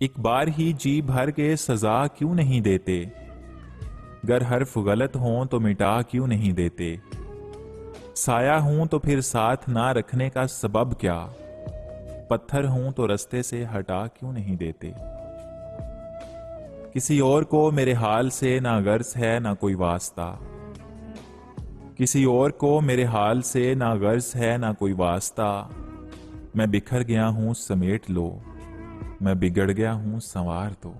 एक बार ही जी भर के सजा क्यों नहीं देते? गर हर्फ गलत हों तो मिटा क्यों नहीं देते? साया हूं तो फिर साथ ना रखने का सबब क्या? पत्थर हूं तो रास्ते से हटा क्यों नहीं देते? किसी और को मेरे हाल से ना गर्ज है ना कोई वास्ता। किसी और को मेरे हाल से ना गर्ज है ना कोई वास्ता। मैं बिखर गया हूं समेट लो, मैं बिगड़ गया हूं संवार दो।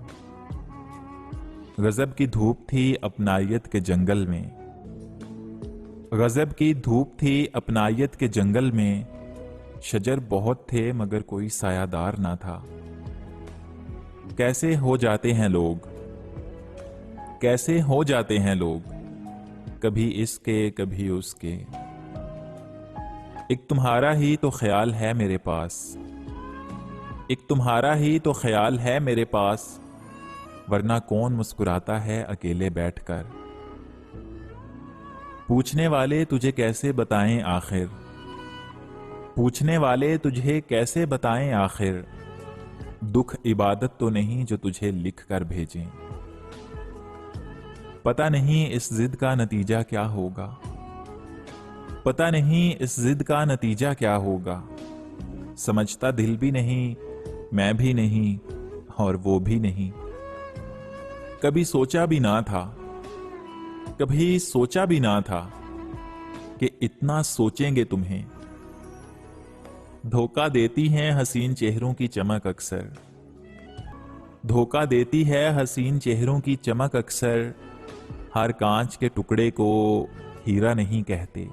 गजब की धूप थी अपनायत के जंगल में। गजब की धूप थी अपनायत के जंगल में। शजर बहुत थे मगर कोई सायादार ना था। कैसे हो जाते हैं लोग, कैसे हो जाते हैं लोग, कभी इसके कभी उसके। एक तुम्हारा ही तो ख्याल है मेरे पास, एक तुम्हारा ही तो ख्याल है मेरे पास, वरना कौन मुस्कुराता है अकेले बैठकर। पूछने वाले तुझे कैसे बताएं आखिर, पूछने वाले तुझे कैसे बताएं आखिर। दुख इबादत तो नहीं जो तुझे लिख कर भेजें। पता नहीं इस जिद का नतीजा क्या होगा, पता नहीं इस जिद का नतीजा क्या होगा। समझता दिल भी नहीं, मैं भी नहीं और वो भी नहीं। कभी सोचा भी ना था, कभी सोचा भी ना था कि इतना सोचेंगे तुम्हें। धोखा देती है हसीन चेहरों की चमक अक्सर, धोखा देती है हसीन चेहरों की चमक अक्सर। हर कांच के टुकड़े को हीरा नहीं कहते।